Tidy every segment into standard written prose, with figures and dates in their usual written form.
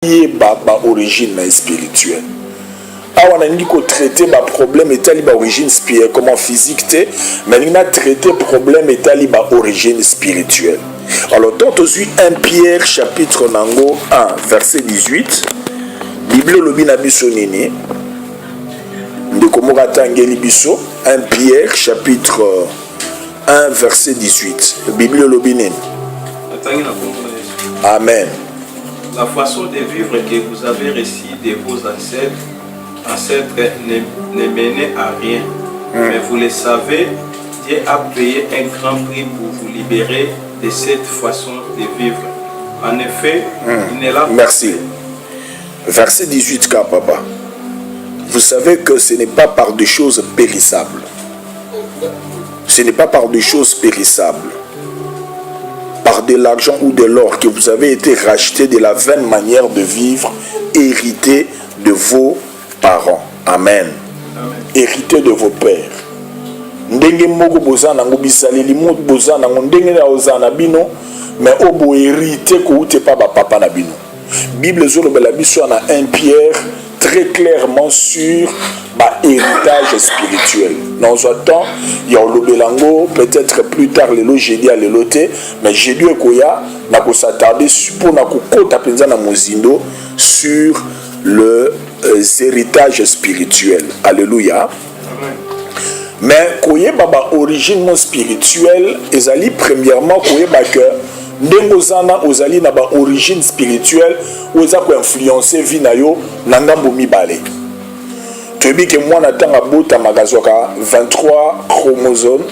ba origine spirituelle. On a dit qu'on traiter ba problème et ba origine spirituelle comment physique té, mais on a traité problème et ba origine spirituelle. Alors tant aussi 1 Pierre chapitre 1 verset 18, Bible lobi na biso nini de komora tangeli biso 1 Pierre chapitre 1 verset 18. Bible lobi nini. Amen. La façon de vivre que vous avez reçue de vos ancêtres ne menait à rien. Mais vous le savez, Dieu a payé un grand prix pour vous libérer de cette façon de vivre. En effet, il n'est là. Merci. Verset 18, papa. Vous savez que ce n'est pas par des choses périssables. Ce n'est pas par des choses périssables, par de l'argent ou de l'or, que vous avez été racheté de la vaine manière de vivre, hérité de vos parents. Amen. Amen. Hérité de vos pères. Ndenge moko bozana ngo bisaleli mo bozana ngo ndenge na ozana bino, mais obo hérité ko ute pa ba papa na bino. Bible zolo bela biso na 1 Pierre très clairement sur héritage spirituel. Dans un temps, il y a le belango, peut-être plus tard, le jeudi à l'éloté, mais jeudi et koya, n'a pas s'attarder pour n'a pas na mozindo sur le héritage spirituel. Alléluia. Mais koye baba origine spirituelle, ezali premièrement koye que ndengozana ozali na ba origine spirituelle oza ko influencer vie na yo na ngambo mibale. Tu dis que moi natanga bota magazoka 23 chromosomes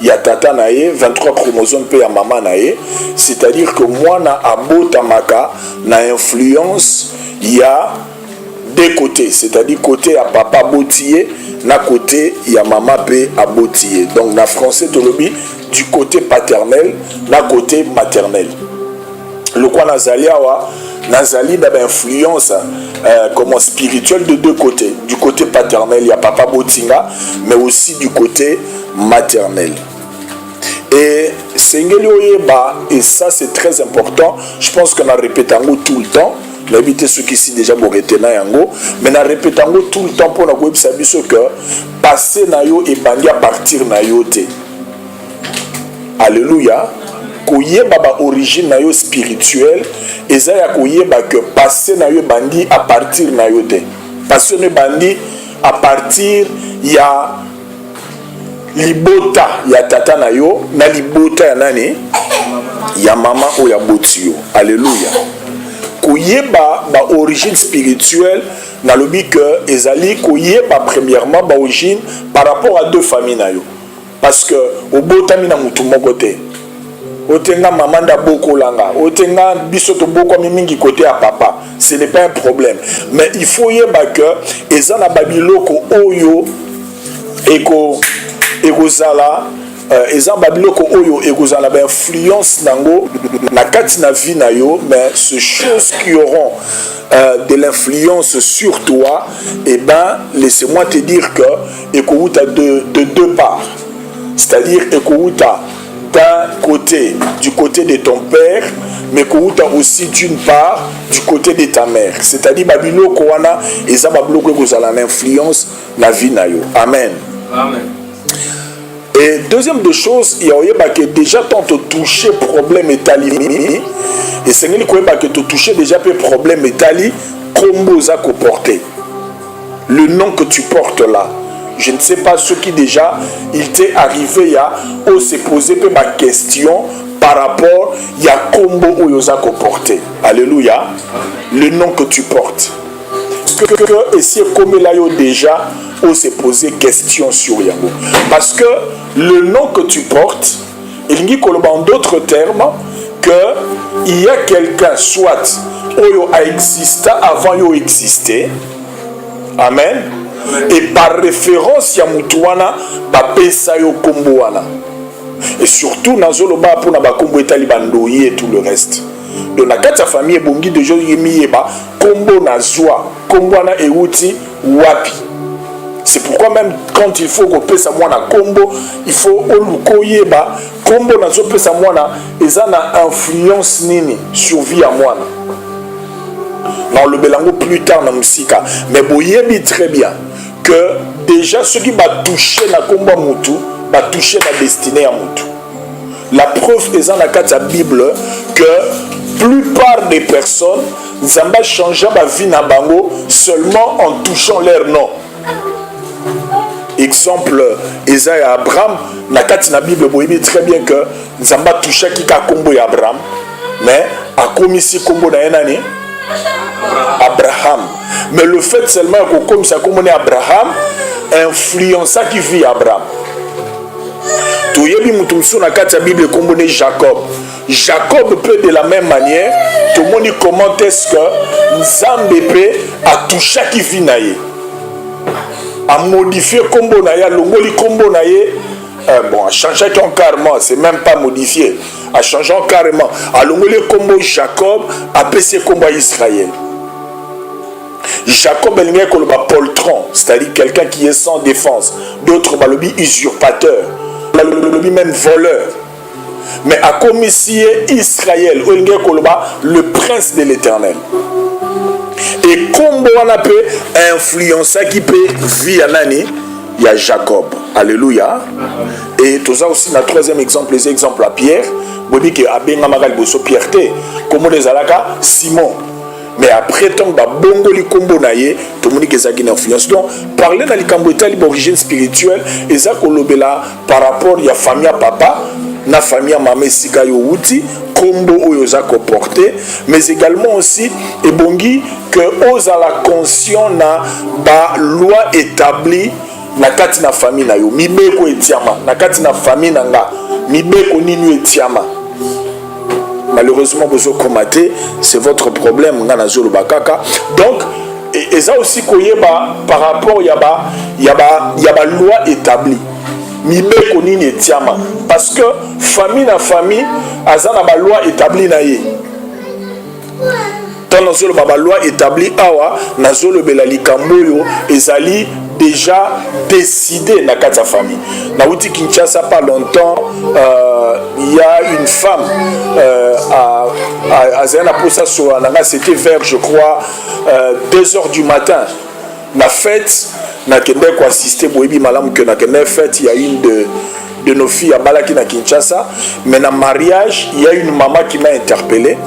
ya tata na ye 23 chromosomes pe ya mama na ye, c'est-à-dire que moi na abota maka na influence ya deux côtés, c'est-à-dire côté ya papa botier na côté ya mama pe abotier. Donc na français tolobi du côté paternel na côté maternel. Le quoi nazali awa nazali na influence comment spirituelle de deux côtés. Du côté paternel il y a papa botinga, mais aussi du côté maternel. Et sengeli oyeba, et ça c'est très important, je pense qu'on a répété tout le temps. L'habité ceux qui ici déjà moretena yango, mais na répétango tout le temps pour na ko biso que passer na yo et bandi à partir na yo te. Alléluia. Koyeba ba origine na yo spirituelle, eza ya koyeba que passer na yo bandi à partir na yo te. Passer na bandi à partir ya libota ya tata na yo, na libota ya nani? Ya mama ou ya botio. Alléluia. Koyeba ba origine spirituelle na lobi que ezali koyeba premièrement ba origine par rapport à deux familles na yo, parce que obotami na mutu moko te, otenga maman da boko langa, otenga biso to boko mingi côté à papa, ce n'est pas un problème, mais il faut yeba que ezana babiloko oyo ekozala ezan babiloko oyo ekozala ba influence nango na kati na vie na yo, mais ces choses qui auront de l'influence sur toi, et ben laissez-moi te dire que ekouta de deux parts, c'est-à-dire ekouta d'un côté, du côté de ton père, mais ekouta aussi d'une part du côté de ta mère, c'est-à-dire babiloko wana ezan babiloko ekozala na influence na vie na yo. Amen. Amen. Et deuxième de choses, il y a que déjà tant te toucher problème étali, et c'est que te toucher déjà peu problème étali, combo za ko porter. Le nom que tu portes là, je ne sais pas ce qui déjà il t'est arrivé ya ou se poser peu ma question par rapport ya combo ou za ko porter. Alléluia. Le nom que tu portes. Que et si comme là yo déjà on s'est posé question sur Yango. Parce que le nom que tu portes, il dit en d'autres termes qu'il y a quelqu'un, soit Oyo a existé avant Yo existé. Amen. Et par référence, Yamutouana, Bapesa Yo Komboana. Et surtout, Nazoloba pour Nabakombo et Talibandoye et tout le reste. Donc, la carte famille Bongi de Joyemieba, Kombo Nazwa, Komboana et Outi, Wapi. C'est pourquoi même quand il faut qu'on pèse à moi na combo, il faut olukoyeba combo na zo pèse à moi na ezana influence nini sur vie à moi. dans le belango plus tard dans musika, mais boyebi très bien que déjà ceux qui va toucher na komba mutu va toucher la destinée à mutu. La preuve est dans la Bible que plupart des personnes Zamba changent ma vie na bango seulement en touchant leur nom. Exemple, Esaïe à Abraham, na Bible, vous voyez très bien que Zamba toucha qui a combo Abraham, mais a commis si combo na année Abraham. Mais le fait seulement que comme ça combo Abraham influença qui vit Abraham. Tout yebi mutumsu na Bible combo Jacob. Jacob peut de la même manière, tout le monde dit comment est-ce que Nzambe peut a touché qui vit naïe. A modifier combo naïe, longoli combo naïe, bon, a changé carrément, c'est même pas modifié, a changé carrément. A longoli combo Jacob, a passé combo Israël. Jacob est le poltron, c'est-à-dire quelqu'un qui est sans défense. D'autres, le usurpateur, le même voleur. Mais à commissie Israël, le prince de l'Éternel. Et comme on a pu influencer qui peut vivre en année, il y a Jacob. Alléluia. Et tout ça aussi, le troisième exemple, les exemples à Pierre. Vous dites que Abenga Magal Bosso Pierre, comme les Alaka, Simon. Mais après, tant que bongo li kombo naye, tout le monde qui a une influence. Donc, parler dans les cambouetali d'origine spirituelle, et ça kolobela par rapport à la famille à papa, na famille à maman sika yo wuti, kombo oyoza ko porter, mais également aussi et bongi que osa la conscient na ba loi établie na kati na famille na yo, mibeko etiama, na kati na famille na nga, mibeko ninu etiama. Malheureusement, vous avez combattu, c'est votre problème. Donc, et ça aussi, par rapport à la loi établie. Parce que famille na famille, il y a une loi établie. Dans la loi établie, il déjà décidé dans la famille. Dans la Kinshasa, pas longtemps, il y a une femme c'était vers, je crois, 2h du matin. La fête, il y a une de nos filles à Balaki na Kinshasa, mais dans le mariage, il y a une maman qui m'a interpellé.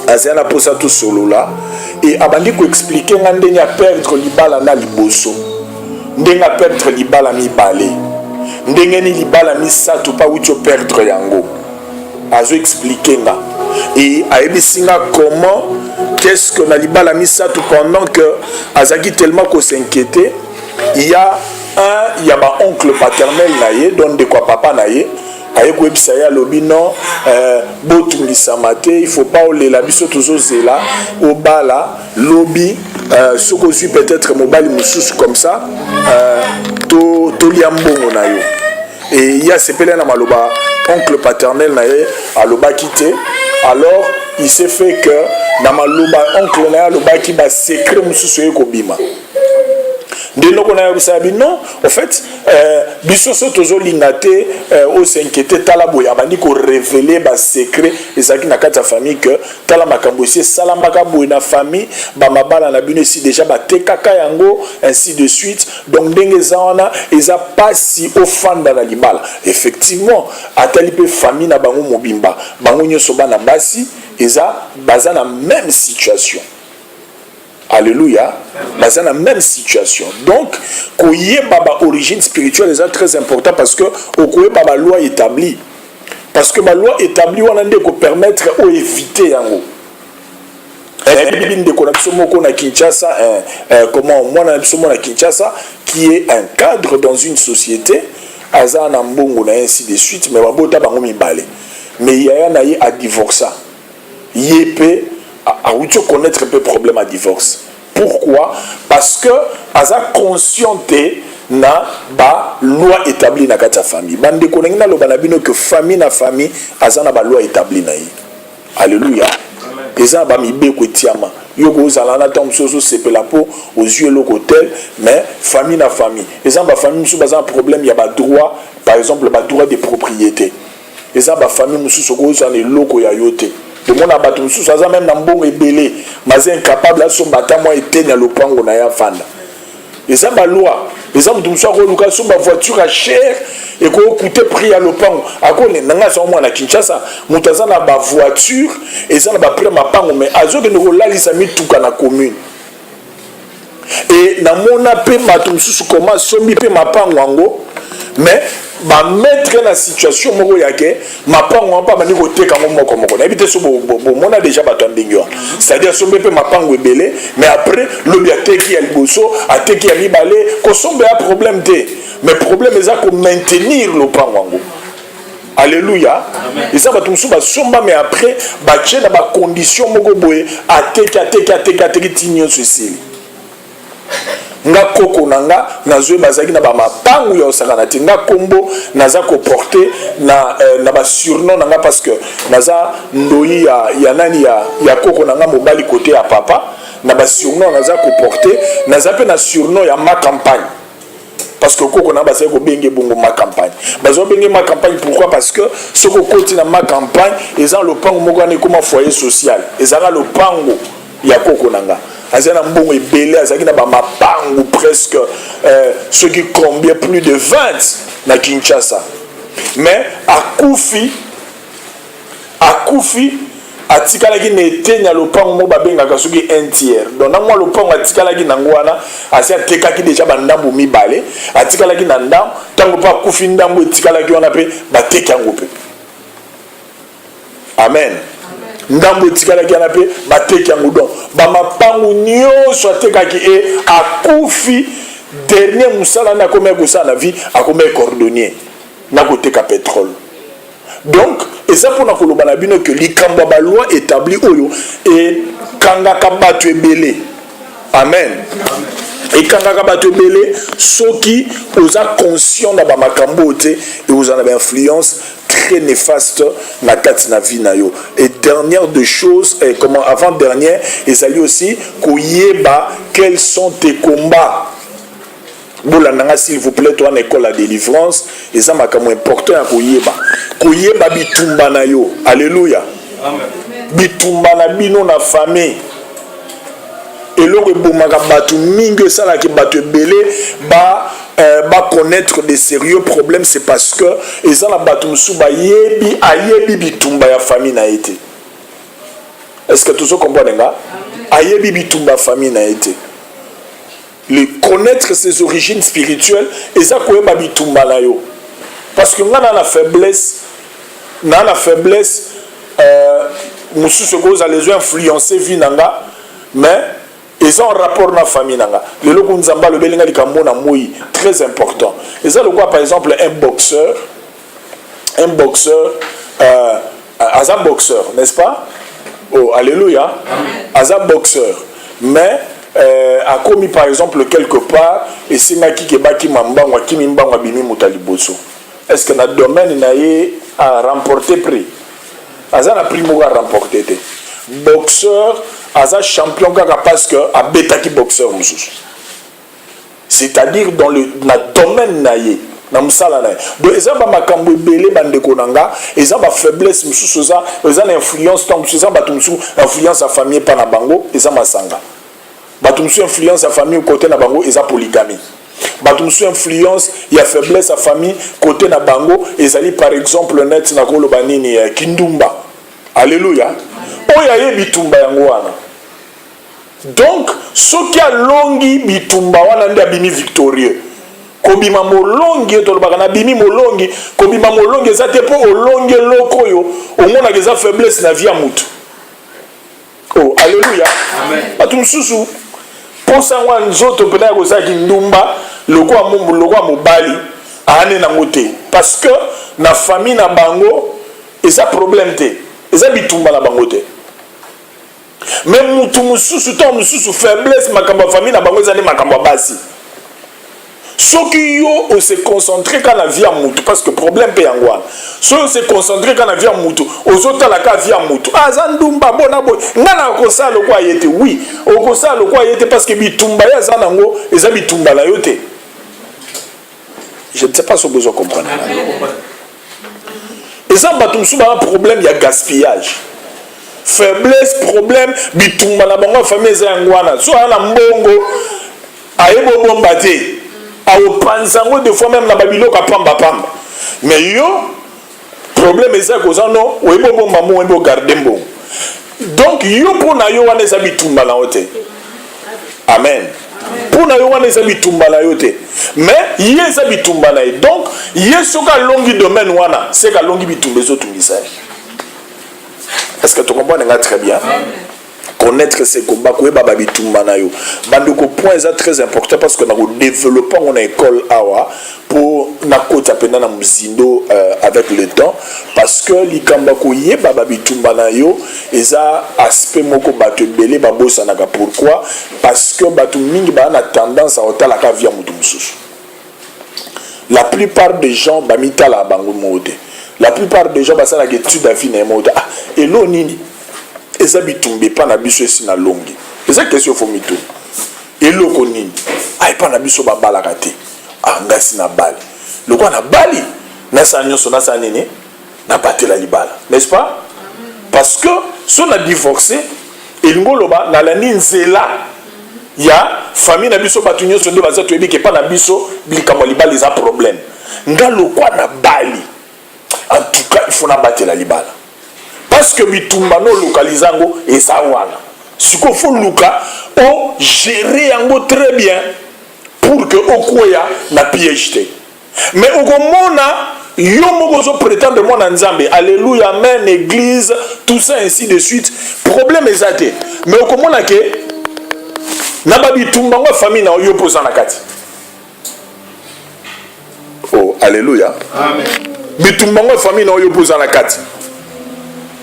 Azana posa tout solo là et abandi ko expliquer ngandenya perdre libala na liboso ndenga perdre libala mi balé ndengeni libala mi satu pa ucho perdre yango azo expliquer nga et aebisinga comment qu'est-ce que na libala mi satu pendant que azaki tellement ko s'inquiéter il y a ba oncle paternel naie donc de quoi papa naie aye ko ebisa ya lobi non botungisa mate il faut pas olela biso tozozela obala lobi soko zui peut-être mobali mususu comme ça to liambongo na yo et il y a sepele na maloba oncle paternel na ye aloba kité alors il s'est fait que na maloba oncle na ye aloba ki ba secret mususu ye ko bima non, en fait, bisoso tozo lingate au s'inquiéter talaboy abandi ko révéler ba secret ezaki na kata famille que tala makambo c'est salambaka boy na famille ba mabala na bino si déjà ba tekaka yango ainsi de suite donc ndenge zawana eza pas si ofanda na libala effectivement atali pe famille na bango mobimba bango nyoso bana basi eza baza na même situation. Alléluia. Mais c'est la même situation. Donc, koye baba origine spirituelle est très important parce que koye baba loi établie. Parce que ma loi établie on a dit qu'on permettre ou éviter yango. Kinshasa, comment moi na Kinshasa qui est un cadre dans une société, azana mbongo na ainsi de suite, mais babota bango mibale. Mais il y a un à divorcer. Yépe à connaître un peu problème à divorce. Pourquoi? Parce que aza conscienté na ba loi établie na kata famille. Bande konengna lo banabino que famille na famille aza na ba loi établie na yi. Alléluia. Eza ba mibe ko tiama. Yoko zalana tam soso sepela po aux yeux locotel mais famille na famille. Eza ba famille sous baza un problème, il y a ba droit, par exemple ba droit de propriété. Eza ba famille mususu ko zane loko ya yote. tomona bato mosusu aza même na mbongo ebele maza incapable asomba ata mwa eteni ya lopango na ye afanda eza baloi eza moto mosusu akoluka asomba voiture ya chere ekokute prix ya lopango akolenda ngai asango mwana Kinshasa moto aza na bavoiture eza na baprix ya mapango mais azokende kolalisa mituka na commune e namona mpe bato mosusu koma asombi mpe mapango yango mais bamettre na situation moko yake mapango wana mpe abandi koteka yango moko nayebi te so bomona déjà bato ya ndenge wana c'est-à-dire asombi mpe mapango ebele mais après lobi ateki ya liboso ateki ya mibale kosomba ya problème te mais problème eza komaintenir lopango yango alléluia eza bato mosusu basomba mais après batie na bacondition moko boye ateki ti nyonso esili nga koko na nga nazoyeba azalaki na bamapangu ya osakana te nga kombo naza koporte na basurnom na nga parce que naza ndoi ya nani ya koko na nga mobali kote ya papa na basurnom naza koporte naza mpe na surnom ya ma campagne parce que koko na bazali kobenge bongo ma campagne bazali kobenge ma campagne pourquoi parce que soki okoti na ma campagne eza lopango moko wana ekoma foyer social ezalaka lopango ya koko na nga azali na mbongo ebele azalaki na bamapango presque ce qui combien plus de 20 na Kinshasa mais akufi atikalaki na eteni ya lopango moko babengaka soki un tiers donc na mwa lopango atikalaki nango wana asi atekaki deja bandambo mibale atikalaki na ndambo ntango mpe akufi ndambo etikalaki wana mpe bateki yango mpe amen ndambo etikalaki wana mpe bateki yango donc bamapango nyonso atekaki e akufi dernier mosala nde akomi kosala na vie akomi cordonnier na koteka pétrole donc eza mpona koloba na bino ke likambo ya baloi établi oyo ekangaka bato ebele amen ekangaka bato ebele soki oza conscient na bamakambo oyo te ekozala na bainfluence très néfaste na kati na vie na yo et dernière de choses comment avant dernière ezali aussi koyeba quels sont tes combats bolandanga s'il vous plaît toi na école ya délivrance eza makambo important ya koyeba bitumba na yo alléluia bitumba na bino na famille eloko ebomaka bato mingi esalaki bato ebele connaître des sérieux problèmes c'est parce que eza na bato mosusu ayebi bitumba ya famille na ye te est-ce que tozo comprendre nga ayebi bitumba ya famille na ye te le connaître ses origines spirituelles eza koyeba bitumba na yo parce que nga na la faiblesse mosusu ekozala ezo influencer vie na nga mais eza en rapport na famille na nga leloko nzambe alobeli nga likambo na moi très important eza lokwa par exemple un boxeur aza boxeur n'est-ce pas oh alléluia aza boxeur mais akomi par exemple quelque part esengaki kebaki mambango akimi mbango abimi moto ya liboso est-ce que na domaine na ye a remporté prix aza na prix moko a remporté te boxeur aza champion kaka parce que abetaki boxeur mosusu c'est-à-dire dans na domaine na ye na mosala na ye donc eza bamakambo ebele bandeko na nga eza bafaiblesse mosusu eza na influence ntango mosusu eza bato mosusu influence ya famille mpa na bango eza masanga bato mosusu influence ya famille côté na bango eza polygamie bato mosusu influence ya faiblesse ya famille côté na bango ezali par exemple net na koloba nini kindumba alléluia oyo ayebi bitumba yango wana donc soki alongi bitumba wana nde abimi victorieux kobima molongi oyo tolobaka na bimi molongi kobima molongi eza te mpo olongi eloko oyo omonaka eza faiblesse na vie ya motu oh alléluia bato mosusu mposa yango nzoto mpena ya kozalaki ndumba lokwa mobali aane nango te parce que na famille na bango eza problème te eza bitumba na bango te mais mutu mosusu to mosusu faiblesse makambo ya famille na bango eza nde makambo ya basi soki yo ose concentre ka na vie ya mutu parce que problème mpe yango wana soki ose concentre ka na vie ya mutu ozotalaka vie ya mutu aza ndumba bona boye nga na okosala lokwa ye te oui okosala lokwa ye te parce que bitumba ye aza nango eza bitumba na yo te je ne sais pas si vous comprenez eza bato mosusu bana problème ya gaspillage faiblesse, problème, bitumba na bango famille eza ngwana. So ana mbongo ayebo bomba te. Ao panzango des fois même na babilo ka pamba pamba. Mais yo problème eza kozano oyebo bomba mo oyebo garder mbongo. Donc yo pona yo wana eza bitumba na ote. Amen. Pona yo wana eza bitumba na yo te. Mais ye eza bitumba na ye. Donc ye soka longi domaine wana, c'est ka longi bitumba zo tungisa. Est-ce que tu comprends très bien? Connaître ces combats, quoi baba bitumba na yo. Bandoko point est très important parce que nous développons une école awa pour na kota pena na muzindo avec le temps parce que likamba ko ye baba bitumba na yo eza aspect moko bato belé babosa naka. Pourquoi? Parce que bato mingi ba na tendance à otala ka via mutu mususu. La plupart des gens ba mitala bango mode. La plupart des gens basala étude à vie na mode. Ah, et lo nini eza bitumbe pa na biso esi na longi. Eza question fo mito. Et lo ko nini? Ai pa na biso ba balaka te. Ah ngasi na bali. Le quoi na bali na sa nyonso na sa nini na batela libala. N'est-ce pas? Parce que si on a divorcé et ngoloba na la nzela ya famille na biso batu nyonso nde baza toyebi ke pa na biso bilikamo libala eza problème. Ngalo kwa na bali. En tout cas, il faut na batela libala. Parce que bitumba no localizango et ça wana. Ce qu'il faut luka o gérer yango très bien pour que okoya na PhD. Mais au komona yo moko zo prétendre mon nzambe. Alléluia, amen, église, tout ça ainsi de suite. Problème ezate. Mais au komona ke na ba bitumba ngo famille na yo posa na kati. Oh, alléluia. Amen. Bitumba ngo famille na yo posa na kati.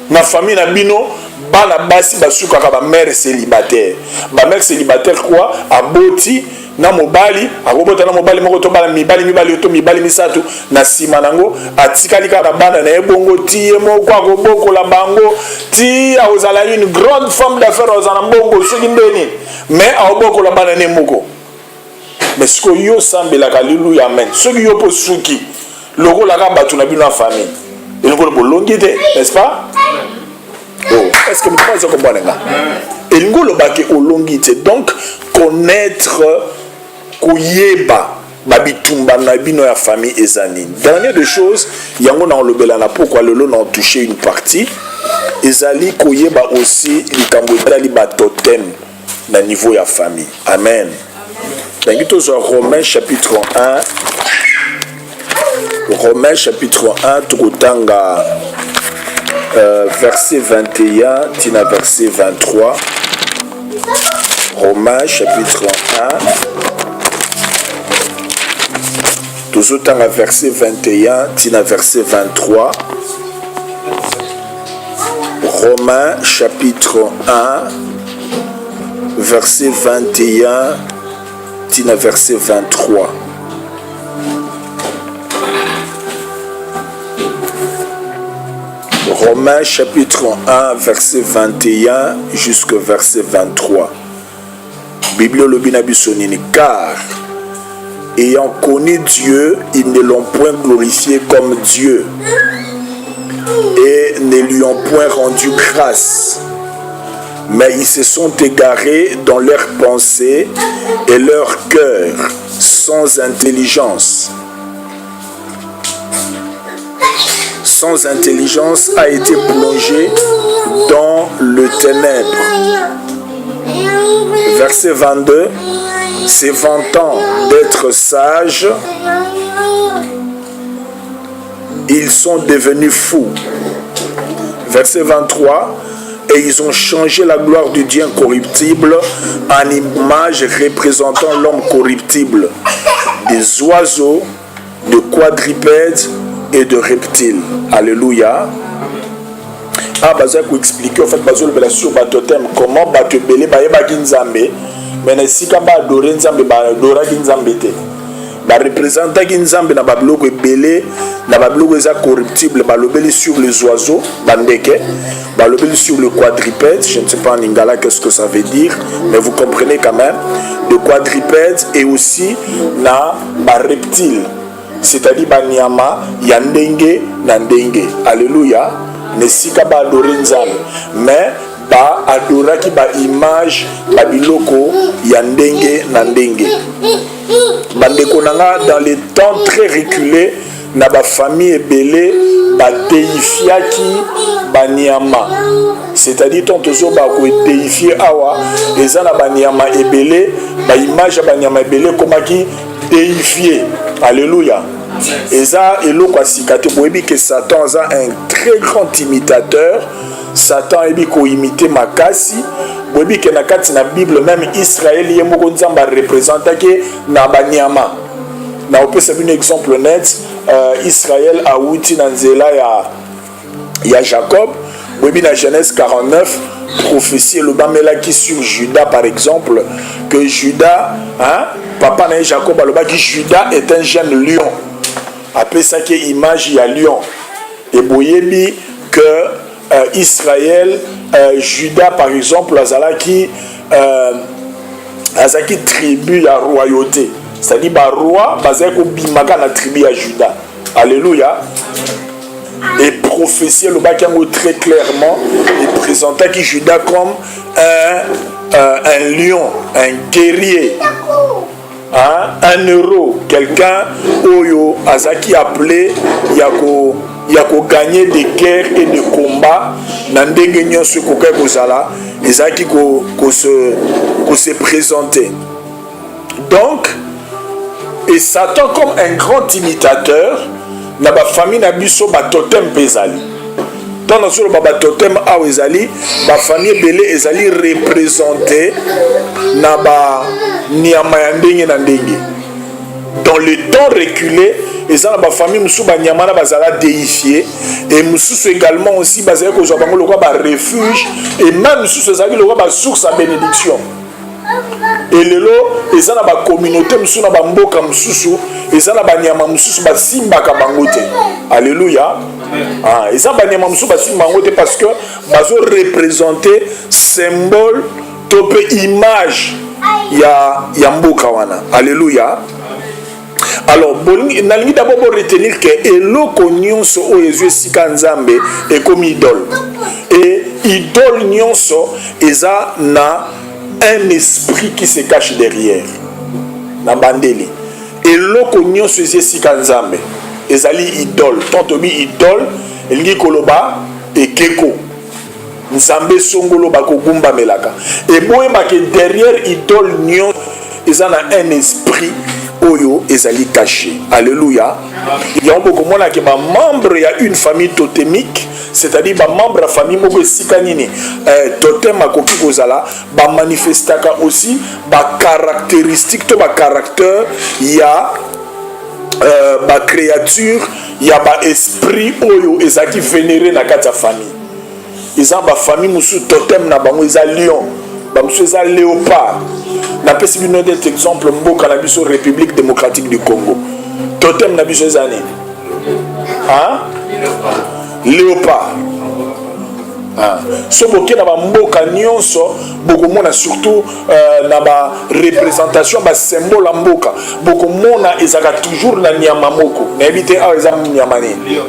Na famille na bino bana basi basuka ka ba mère célibataire. Ba mère célibataire quoi aboti na mobali akobota na mobali moko to bala mibali to mibali misatu na sima nango atikali ka bana na ebongo ti moko akoboko la bango ti aozala une grande femme d'affaires ozana mbongo soki ndeni mais akoboko la bana ne moko. Mais ce que yo sambela ka alléluia amen. Soki yo po suki loko la ka batu na bino na famille. Et nous voulons n'est-ce pas? Oh, est-ce que vous comprenez ça? Et nous voulons longuité. Donc, connaître Koyeba, Babitumba, Nabino, la famille et Zanine. Dernière des choses, Yango na Olobelana, pourquoi le lot n'a touché une partie. Ezali Koyeba aussi, les Cambodgiens, les totem, na niveau de la famille. Amen. Dans Romains chapitre 1. Romains chapitre 1, Tukutanga, verset 21, Tina verset 23. Romains chapitre 1, Tukutanga verset 21, Tina verset 23. Romains chapitre 1, verset 21, Tina verset 23. Romains chapitre 1, verset 21 jusqu'au verset 23. Bibliolobinabisonini. Car, ayant connu Dieu, ils ne l'ont point glorifié comme Dieu et ne lui ont point rendu grâce. Mais ils se sont égarés dans leurs pensées et leur cœur sans intelligence. Sans intelligence a été plongé dans le ténèbre. Verset 22. Se vantant d'être sages, ils sont devenus fous. Verset 23. Et ils ont changé la gloire du Dieu incorruptible en image représentant l'homme corruptible, des oiseaux, de quadrupèdes et de reptiles. Alléluia. Ah, baza ko expliquer en fait bazo le sur batotem comment bato belé ba yeba kinzambe mais na sika ba adorer nzambe ba adora kinzambe te. Ba représenter kinzambe na babiloko belé na babiloko eza corruptible ba lobeli sur les oiseaux bandeke ba lobeli sur le quadrupède, je ne sais pas en lingala qu'est-ce que ça veut dire mais vous comprenez quand même, de quadrupède et aussi na ba reptile. C'est-à-dire banyama ya ndenge na ndenge. Alléluia. nesika ba adorer nzambe mais ba adoraki ba image ba biloko ya ndenge na ndenge. Bandeko nanga dans les temps très reculés na ba famille ebele ba deifiaki ba niama, c'est-à-dire tontozo ba ko deifier awa eza na ba niama ebele ba image ba niama ebele komaki deifier. Alléluia. Eza eloko asikate boyebi que Satan est un très grand imitateur. Satan ebi ko imiter makasi. Boyebi que na kati na Bible même Israël yemoko nzamba représentake na banyama. Na opesa un exemple net, Israël a outi na nzela ya Jacob. Boyebi na Genèse 49 prophétie le bamelaki sur Judas par exemple que Judas papa na Jacob alobaki Judas est un jeune lion. Après ça qui est image il y a lion et boyebi que Israël Judas par exemple azalaki tribu ya royauté, c'est-à-dire ba roi bazali ko bimaka na tribu ya Judas. Alléluia. Et prophétie le bakango très clairement et présentait qui Judas comme un lion, un guerrier, un héros, quelqu'un oyo azaki appelé yako gagner des guerres et des combats na ndenge nyonso kokai kozala ezaki ko se présenter. Donc et Satan comme un grand imitateur na ba famille na biso ba totem bezali. Dans le solo ba totem a ezali ba famille belé ezali représenté na ba niama ya ndenge na ndenge. Dans le temps reculé, eza na ba famille musu ba niama na bazala déifié et musu également aussi bazali ko zwa bango lokwa ba refuge et même musu ezali lokwa ba source à bénédiction. Et lelo eza na ba communauté musu na ba mboka mususu eza na ba nyama mususu ba simbaka bango te. Alléluia. Eza ba nyama mususu ba simbaka bango te parce que bazo représenter symbole to pe image ya mboka wana. Alléluia. Alors nalingi d'abord retenir que eloko nyonso o Yesu sika nzambe e comme idole. Et idole nyonso eza na un esprit qui se cache derrière na bandeli eloko nyonso esika nzambe ezali idole tontobi idole elingi koloba ekeko nzambe songolo bakogumba melaka eboyeba ke derrière idole nyonso eza na un esprit oyo ezali caché. Alléluia. Il y a beaucoup de qui sont membres, il y a une famille totémique, c'est-à-dire que membre de la famille moko esika nini totem akoki kozala ba manifestaka aussi ba caractéristique to ba caractère ya ba créature ya ba esprit oyo ezaki vénéré na kati ya famille. Eza ba famille musu totem na bango eza lion, ba musu eza léopard. Na pesi bino des exemple mboka na biso République démocratique du Congo. Totem na biso eza nini? Léopard. So boke na ba mboka nyonso bokomona surtout na ba représentation ba symbole mboka bokomona ezaka toujours na nyama moko na ebite a eza nyama nini?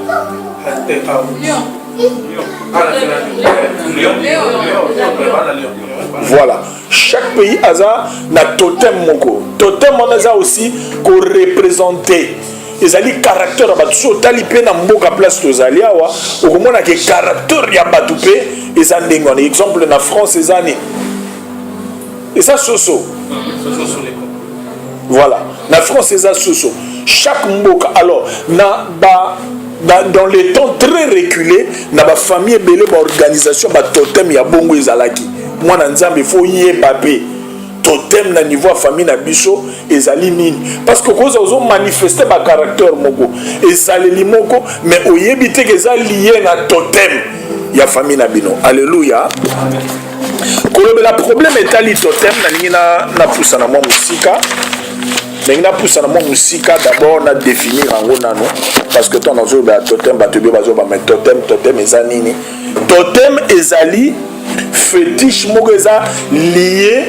Voilà, chaque pays a na totem moko. Totem on a aussi ko représenter ezali caractère batu tali pe na mboka place tozali awa okomona ke caractère ya batu pe eza ndenge on exemple na France ezani eza soso. Voilà, na France eza soso. Chaque mboka alors dans les temps très reculés na ba famille belé ba organisation ba totem ya bongo ezalaki mwana nzambe faut yeba pe totem na niveau famille na biso ezali nini parce que koza ozo manifester ba caractère moko ezali moko mais oyebi te que eza lié na totem ya famille na bino. Alléluia. Kolobela problème etali totem na ningi na pusa na mo musika na pusa na mo musika d'abord na définir en nano parce que ton ozo ba totem ba tebe bazo ba mais totem eza nini? Totem ezali fétiche moko eza lié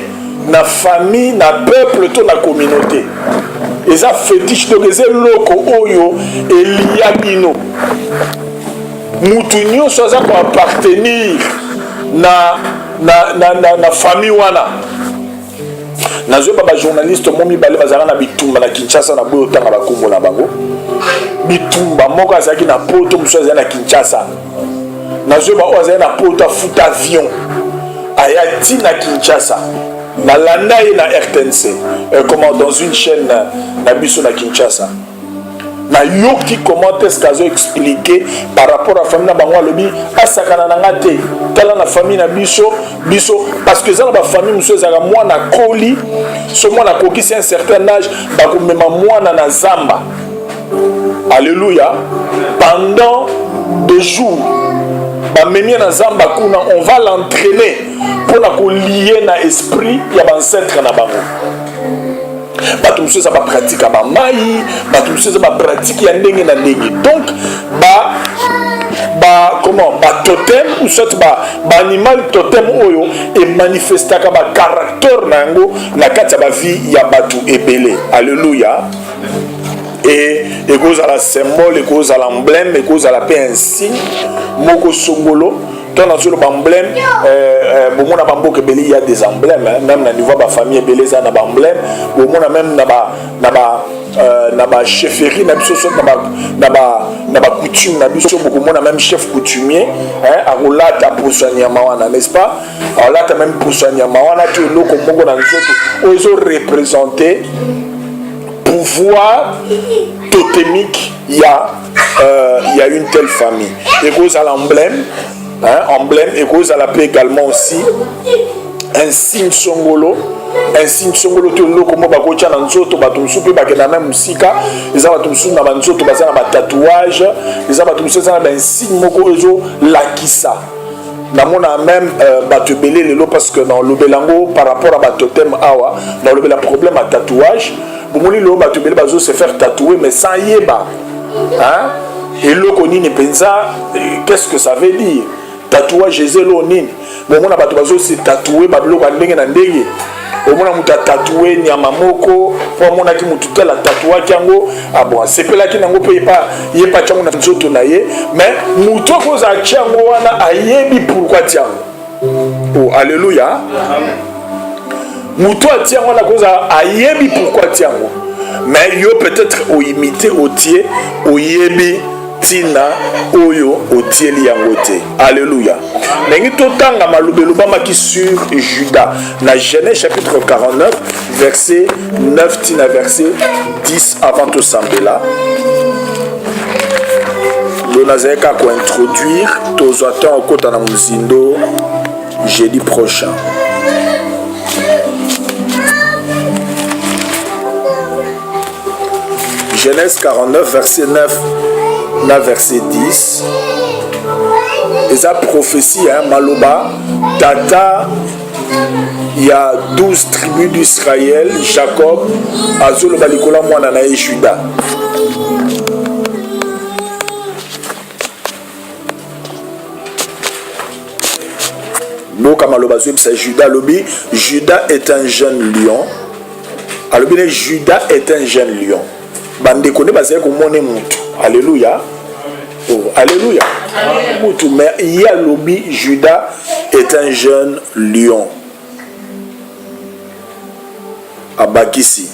na famille na peuple to na communauté eza fétiche donc eza loko oyo elia bino mutu nyonso aza koappartenir na famille wana. Nazoba ba journaliste mo mibale bazala na bitumba na Kinshasa na boyo tanga bakombo na bango. Bitumba moko azaki na poto muso azali na Kinshasa. Nazoba o azali na poto afuta avion. Ayati na Kinshasa. Na landa ye na RTNC. Comment dans une chaîne na biso na Kinshasa. Na yoki comment est-ce qu'azo expliquer par rapport à la famille na bango lobi asakana na ngate tala na famille na biso parce que ça la famille muso ezaka mwana koli so mwana koki c'est un certain âge ba ko mema mwana na zamba. Alléluia. Pendant 2 jours ba memi na zamba kuna on va l'entraîner pour na ko lier na esprit ya ba ancêtre na bango. Bato muso za ba pratique ba mai, bato muso za ba pratique ya ndenge na ndenge. Donc ba totem ou soit ba animal totem oyo et manifestaka ba caractère nango na kati ba vie ya bato ebele. Alléluia. Et cause à la symbole, et cause à l'emblème, et cause à la paix insigne moko songolo. Dans le emblème, bon a bambo que il y a des emblèmes, même na niveau de la famille belé ça na emblème, bon même na ba chefferie na biso na ba coutume na biso beaucoup mon même chef coutumier a rolata pour soigner mawana, n'est-ce pas? Alors là tu même pour soigner mawana tu le ko mongo na biso ozo représenter pouvoir totémique il y a une telle famille et cause à l'emblème. Emblème et cause à la paix également aussi un signe songolo to loko mo bakocha na nzoto bato musupe bakena même musika eza bato musu na banzoto bazana ba tatouage eza bato musu za na signe moko ezo lakisa na mona même bato belé lelo parce que dans le belango par rapport à bato totem awa dans le problème à tatouage bomoli lo bato belé bazo se faire tatouer mais sans yeba et loko nini penza qu'est-ce que ça veut dire tatouage ezelo nini bon on a bato bazo se tatouer babiloko ndenge na ndenge au moins muta tatouer nyama moko pour mona ki mutu tala tatouage yango ah bon c'est pela ki nango pe pas chango na nzoto na ye mais muto ko za chango wana ayebi pourquoi tiango oh alléluia muto tiango na ko za ayebi pourquoi tiango mais yo peut-être au imiter au tie au yebi tina oyo otieli yangote. Alléluia. Nengi totanga malubelu bamaki sur Judas na Genèse chapitre 49 verset 9 tina verset 10 avant tout sambela. Donazeka ko introduire tozoata okota na muzindo jeudi prochain. Genèse 49 verset 9 na verset 10 et sa prophétie maloba tata il y a 12 tribus d'Israël Jacob azolo balikola mwana na Juda boka maloba zo c'est Juda lobi Juda est un jeune lion alobi Juda est un jeune lion bande kone bazé ko mone mutu. Alléluia. Oh, alléluia. Mutu mais il y a lobi Judas est un jeune lion. Abakisi.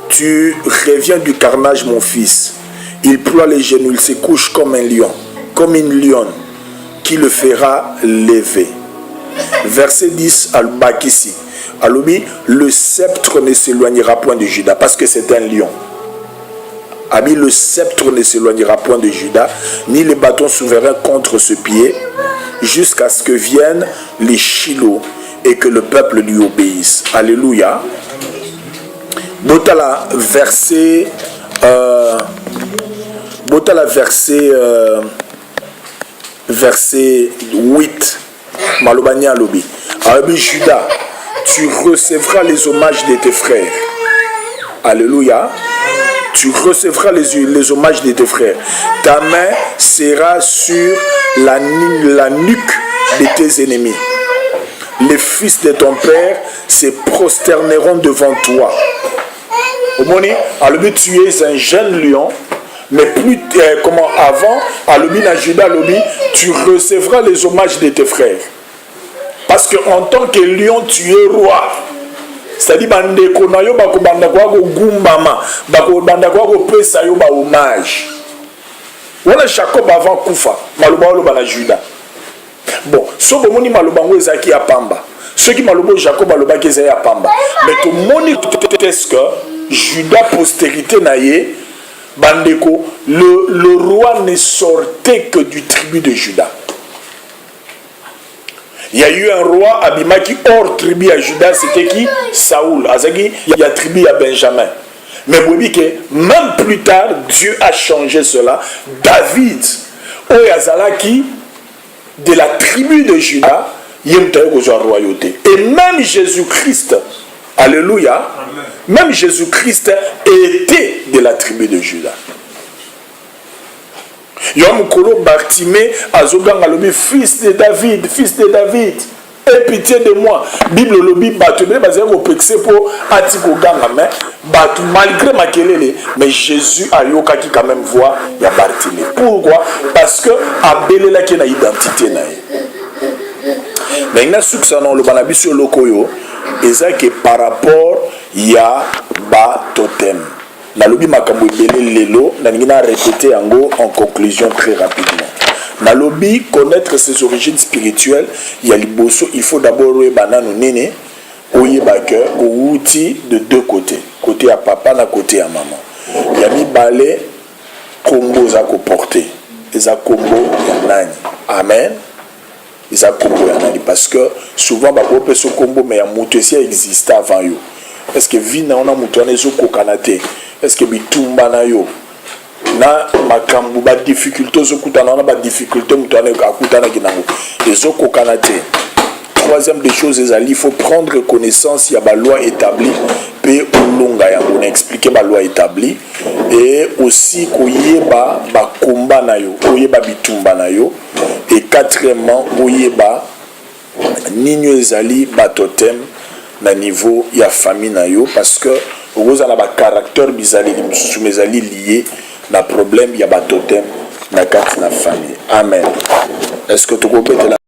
Tu reviens du carnage mon fils. Il ploie les genoux, il se couche comme un lion, comme une lionne qui le fera lever. Verset 10 Al-Bakisi. Alobi, le sceptre ne s'éloignera point de Judas parce que c'est un lion. Abi, le sceptre ne s'éloignera point de Judas, ni les bâtons souverains contre ce pied, jusqu'à ce que viennent les Shiloh et que le peuple lui obéisse. Alléluia. Botala verset verset 8. Malobania Alobi. Abi Judas, tu recevras les hommages de tes frères. Alléluia. Tu recevras les hommages de tes frères. Ta main sera sur la nuque de tes ennemis. Les fils de ton père se prosterneront devant toi. Au moment où tu es un jeune lion, mais plus comment avant, à l'obi na Juda l'obi, tu recevras les hommages de tes frères. Parce que en tant que lion, tu es roi. C'est-à-dire bandeko na yo bako banda kwa ko gumbama, bako banda kwa ko pesa yo ba hommage. Wala Jacob avant kufa, maloba lo bana Juda. Bon, so bomoni maloba ngo ezaki ya pamba. Ceux qui malobo Jacob maloba ki ezaki ya pamba. Mais tout moni est-ce que Juda postérité na ye bandeko, le roi ne sortait que du tribu de Juda. Il y a eu un roi Abimaki hors tribu à Juda, c'était qui? Saoul. Azagi, il y a tribu à Benjamin. Mais vous voyez que même plus tard, Dieu a changé cela. David, Oyazalaki, de la tribu de Juda, il y a une royauté. Et même Jésus-Christ, alléluia, même Jésus-Christ était de la tribu de Juda. Yomukolo Bartimée azoganga lobi fils de David, aie pitié de moi. Bible lobi batu be bazé ko pexé pour atiko ganga mais batu malgré makelele mais Jésus a yokaki quand même voix ya Bartimée. Pourquoi? Parce que abelela ki na identité na ye. Maintenant succès non le banabiso lokoyo ezaki par rapport ya ba totem. Nalobi makambo ebele lelo na ngina répéter yango en conclusion très rapidement. Nalobi connaître ses origines spirituelles, il y a liboso, il faut d'abord banano nene oyeba que outi de deux côtés, côté à papa na côté à maman. Il y a mi balé combo za ko porter, eza combo ya nani. Amen. Eza combo ya nani parce que souvent ba ko pe so combo mais ya mutu si existe avant yo. Est-ce que vina on a mutu na zo kokanate? Est-ce que bitumba na yo na makambu ba difficulté zo kutana na ba difficulté mutane akutana kinango ezo kokana te. Troisième des choses il faut prendre connaissance il y a ba loi établie pe olonga ya on expliquer ba loi établie et aussi koyeba ba komba na yo koyeba bitumba na yo et quatrièmement koyeba ninyo ezali ba totem na niveau ya famille na yo parce que vous avez un caractère bizarre, lié à problème, il y a un totem, dans la famille. Amen. Est-ce que tu peux